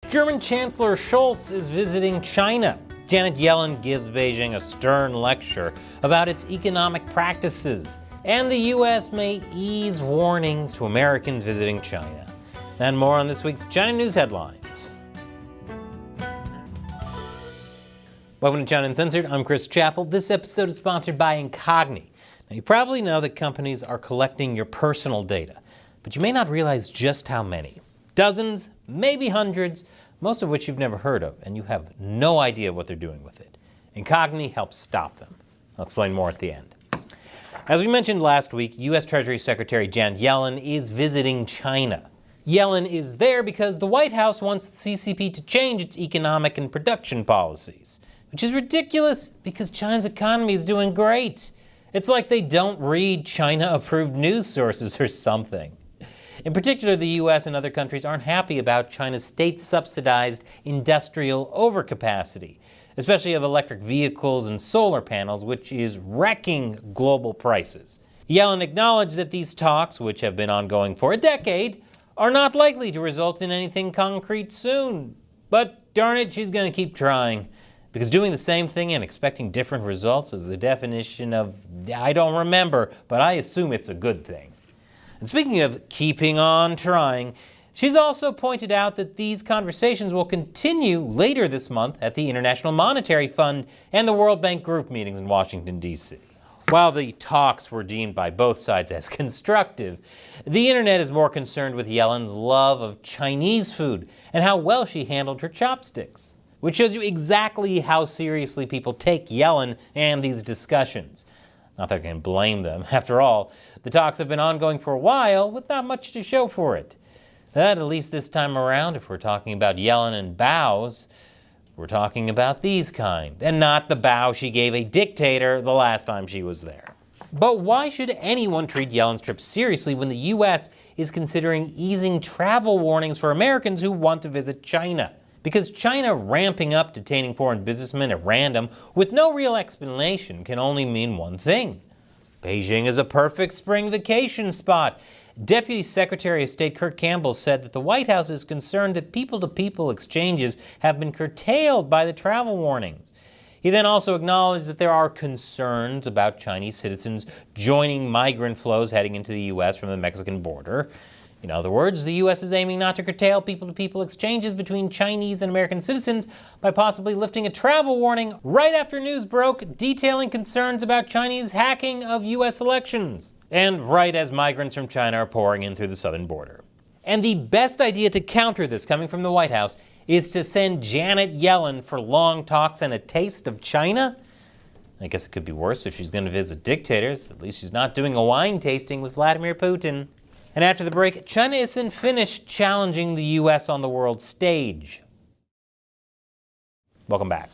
German Chancellor Scholz is visiting China. Janet Yellen gives Beijing a stern lecture about its economic practices. And the U.S. may ease warnings to Americans visiting China. And more on this week's China News Headlines. Welcome to China Uncensored. I'm Chris Chappell. This episode is sponsored by Incogni. Now, you probably know that companies are collecting your personal data, but you may not realize just how many. Dozens, maybe hundreds, most of which you've never heard of, and you have no idea what they're doing with it. Incogni helps stop them. I'll explain more at the end. As we mentioned last week, U.S. Treasury Secretary Janet Yellen is visiting China. Yellen is there because the White House wants the CCP to change its economic and production policies, which is ridiculous because China's economy is doing great. It's like they don't read China-approved news sources or something. In particular, the U.S. and other countries aren't happy about China's state-subsidized industrial overcapacity, especially of electric vehicles and solar panels, which is wrecking global prices. Yellen acknowledged that these talks, which have been ongoing for a decade, are not likely to result in anything concrete soon. But darn it, she's going to keep trying, because doing the same thing and expecting different results is the definition of, I don't remember, but I assume it's a good thing. And speaking of keeping on trying, she's also pointed out that these conversations will continue later this month at the International Monetary Fund and the World Bank Group meetings in Washington, D.C. While the talks were deemed by both sides as constructive, the internet is more concerned with Yellen's love of Chinese food and how well she handled her chopsticks, which shows you exactly how seriously people take Yellen and these discussions. Not that I can blame them. After all, the talks have been ongoing for a while with not much to show for it. But at least this time around, if we're talking about Yellen and bows, we're talking about these kind, and not the bow she gave a dictator the last time she was there. But why should anyone treat Yellen's trip seriously when the U.S. is considering easing travel warnings for Americans who want to visit China? Because China ramping up detaining foreign businessmen at random with no real explanation can only mean one thing. Beijing is a perfect spring vacation spot. Deputy Secretary of State Kurt Campbell said that the White House is concerned that people-to-people exchanges have been curtailed by the travel warnings. He then also acknowledged that there are concerns about Chinese citizens joining migrant flows heading into the U.S. from the Mexican border. In other words, the U.S. is aiming not to curtail people-to-people exchanges between Chinese and American citizens by possibly lifting a travel warning right after news broke detailing concerns about Chinese hacking of U.S. elections. And right as migrants from China are pouring in through the southern border. And the best idea to counter this coming from the White House is to send Janet Yellen for long talks and a taste of China? I guess it could be worse if she's going to visit dictators. At least she's not doing a wine tasting with Vladimir Putin. And after the break, China isn't finished challenging the U.S. on the world stage. Welcome back.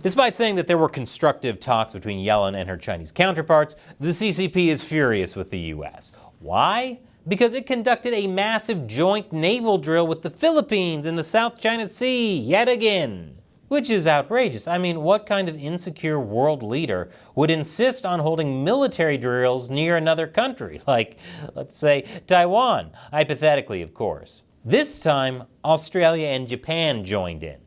Despite saying that there were constructive talks between Yellen and her Chinese counterparts, the CCP is furious with the U.S. Why? Because it conducted a massive joint naval drill with the Philippines in the South China Sea yet again. Which is outrageous. I mean, what kind of insecure world leader would insist on holding military drills near another country? Like, let's say, Taiwan, hypothetically, of course. This time, Australia and Japan joined in.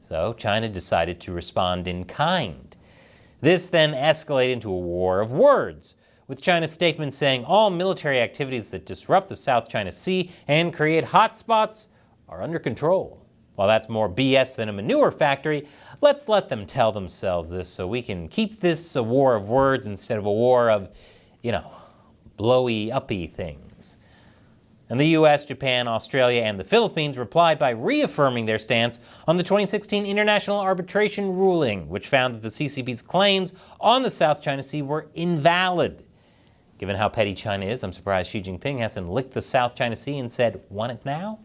So China decided to respond in kind. This then escalated into a war of words, with China's statement saying all military activities that disrupt the South China Sea and create hotspots are under control. While that's more BS than a manure factory, let's let them tell themselves this so we can keep this a war of words instead of a war of, blowy-uppy things. And the US, Japan, Australia, and the Philippines replied by reaffirming their stance on the 2016 International Arbitration ruling, which found that the CCP's claims on the South China Sea were invalid. Given how petty China is, I'm surprised Xi Jinping hasn't licked the South China Sea and said, "Want it now?"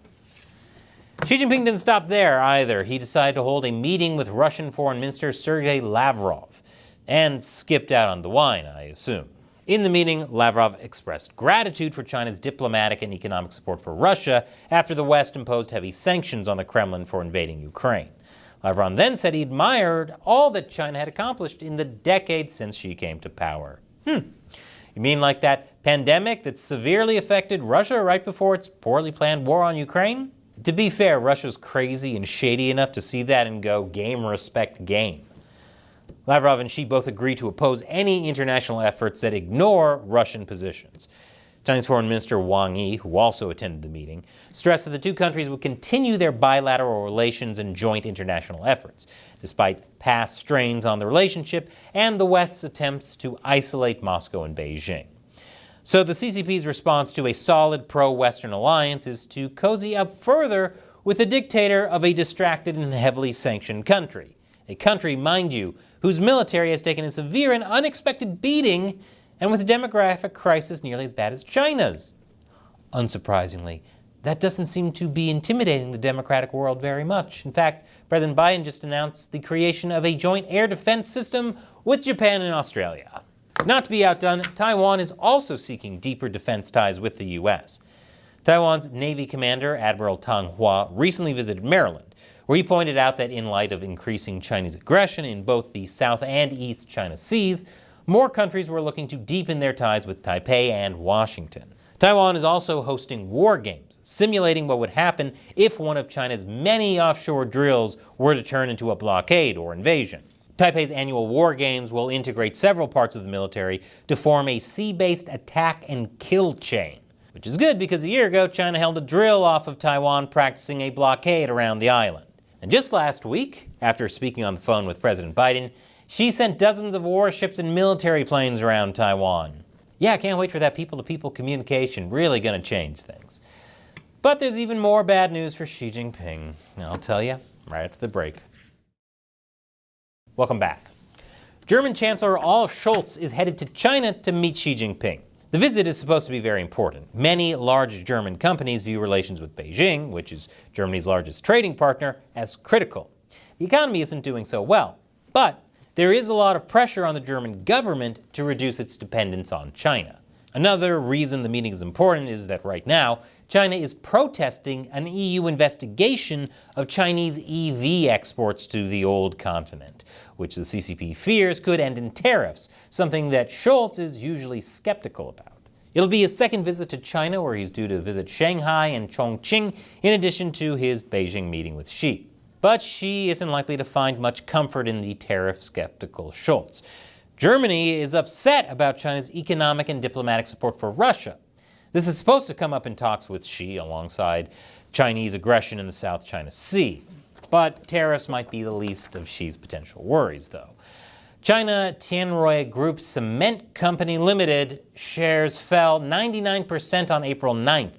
Xi Jinping didn't stop there either. He decided to hold a meeting with Russian Foreign Minister Sergei Lavrov, and skipped out on the wine, I assume. In the meeting, Lavrov expressed gratitude for China's diplomatic and economic support for Russia after the West imposed heavy sanctions on the Kremlin for invading Ukraine. Lavrov then said he admired all that China had accomplished in the decades since Xi came to power. You mean like that pandemic that severely affected Russia right before its poorly planned war on Ukraine? To be fair, Russia's crazy and shady enough to see that and go, game, respect, game. Lavrov and Xi both agree to oppose any international efforts that ignore Russian positions. Chinese Foreign Minister Wang Yi, who also attended the meeting, stressed that the two countries would continue their bilateral relations and joint international efforts, despite past strains on the relationship and the West's attempts to isolate Moscow and Beijing. So the CCP's response to a solid pro-Western alliance is to cozy up further with the dictator of a distracted and heavily sanctioned country. A country, mind you, whose military has taken a severe and unexpected beating and with a demographic crisis nearly as bad as China's. Unsurprisingly, that doesn't seem to be intimidating the democratic world very much. In fact, President Biden just announced the creation of a joint air defense system with Japan and Australia. Not to be outdone, Taiwan is also seeking deeper defense ties with the U.S. Taiwan's Navy commander, Admiral Tang Hua, recently visited Maryland, where he pointed out that in light of increasing Chinese aggression in both the South and East China Seas, more countries were looking to deepen their ties with Taipei and Washington. Taiwan is also hosting war games, simulating what would happen if one of China's many offshore drills were to turn into a blockade or invasion. Taipei's annual war games will integrate several parts of the military to form a sea-based attack and kill chain, which is good because a year ago China held a drill off of Taiwan practicing a blockade around the island. And just last week, after speaking on the phone with President Biden, Xi sent dozens of warships and military planes around Taiwan. Yeah, I can't wait for that people-to-people communication, really gonna change things. But there's even more bad news for Xi Jinping. And I'll tell you right after the break. Welcome back. German Chancellor Olaf Scholz is headed to China to meet Xi Jinping. The visit is supposed to be very important. Many large German companies view relations with Beijing, which is Germany's largest trading partner, as critical. The economy isn't doing so well, but there is a lot of pressure on the German government to reduce its dependence on China. Another reason the meeting is important is that right now, China is protesting an EU investigation of Chinese EV exports to the old continent, which the CCP fears could end in tariffs, something that Scholz is usually skeptical about. It'll be his second visit to China, where he's due to visit Shanghai and Chongqing, in addition to his Beijing meeting with Xi. But Xi isn't likely to find much comfort in the tariff-skeptical Scholz. Germany is upset about China's economic and diplomatic support for Russia. This is supposed to come up in talks with Xi alongside Chinese aggression in the South China Sea. But tariffs might be the least of Xi's potential worries, though. China Tianrui Group Cement Company Limited shares fell 99% on April 9th.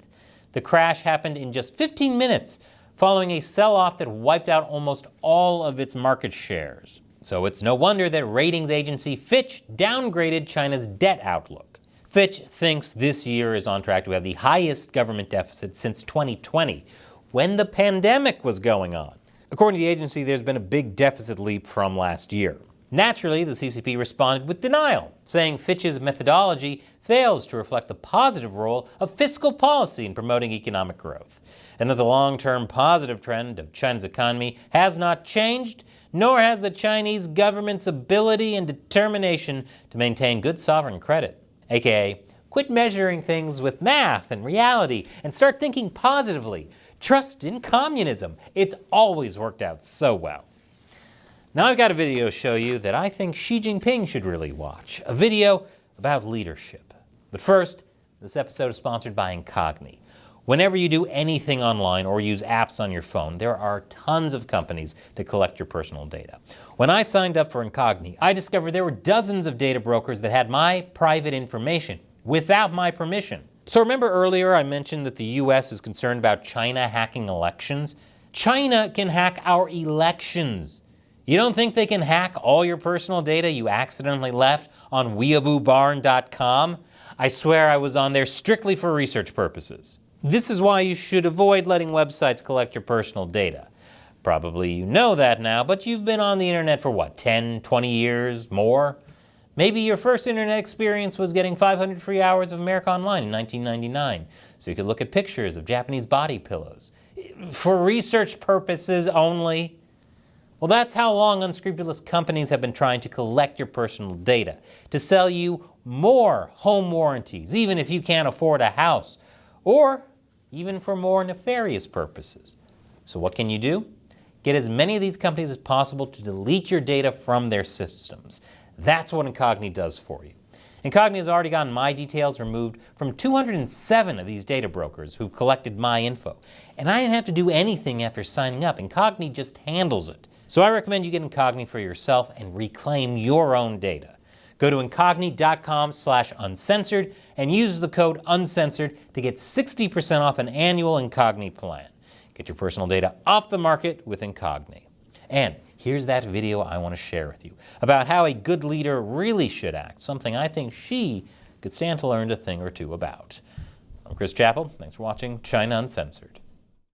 The crash happened in just 15 minutes, following a sell-off that wiped out almost all of its market shares. So it's no wonder that ratings agency Fitch downgraded China's debt outlook. Fitch thinks this year is on track to have the highest government deficit since 2020, when the pandemic was going on. According to the agency, there's been a big deficit leap from last year. Naturally, the CCP responded with denial, saying Fitch's methodology fails to reflect the positive role of fiscal policy in promoting economic growth, and that the long-term positive trend of China's economy has not changed, nor has the Chinese government's ability and determination to maintain good sovereign credit. AKA, quit measuring things with math and reality and start thinking positively. Trust in communism. It's always worked out so well. Now I've got a video to show you that I think Xi Jinping should really watch. A video about leadership. But first, this episode is sponsored by Incogni. Whenever you do anything online or use apps on your phone, there are tons of companies that collect your personal data. When I signed up for Incogni, I discovered there were dozens of data brokers that had my private information without my permission. So remember earlier I mentioned that the US is concerned about China hacking elections? China can hack our elections. You don't think they can hack all your personal data you accidentally left on weeaboobarn.com? I swear I was on there strictly for research purposes. This is why you should avoid letting websites collect your personal data. Probably you know that now, but you've been on the internet for what, 10, 20 years, more? Maybe your first internet experience was getting 500 free hours of America Online in 1999, so you could look at pictures of Japanese body pillows. For research purposes only. Well, that's how long unscrupulous companies have been trying to collect your personal data, to sell you more home warranties, even if you can't afford a house. Or even for more nefarious purposes. So what can you do? Get as many of these companies as possible to delete your data from their systems. That's what Incogni does for you. Incogni has already gotten my details removed from 207 of these data brokers who've collected my info. And I didn't have to do anything after signing up. Incogni just handles it. So I recommend you get Incogni for yourself and reclaim your own data. Go to incogni.com/uncensored and use the code uncensored to get 60% off an annual Incogni plan. Get your personal data off the market with Incogni. And here's that video I want to share with you about how a good leader really should act, something I think she could stand to learn a thing or two about. I'm Chris Chappell. Thanks for watching China Uncensored.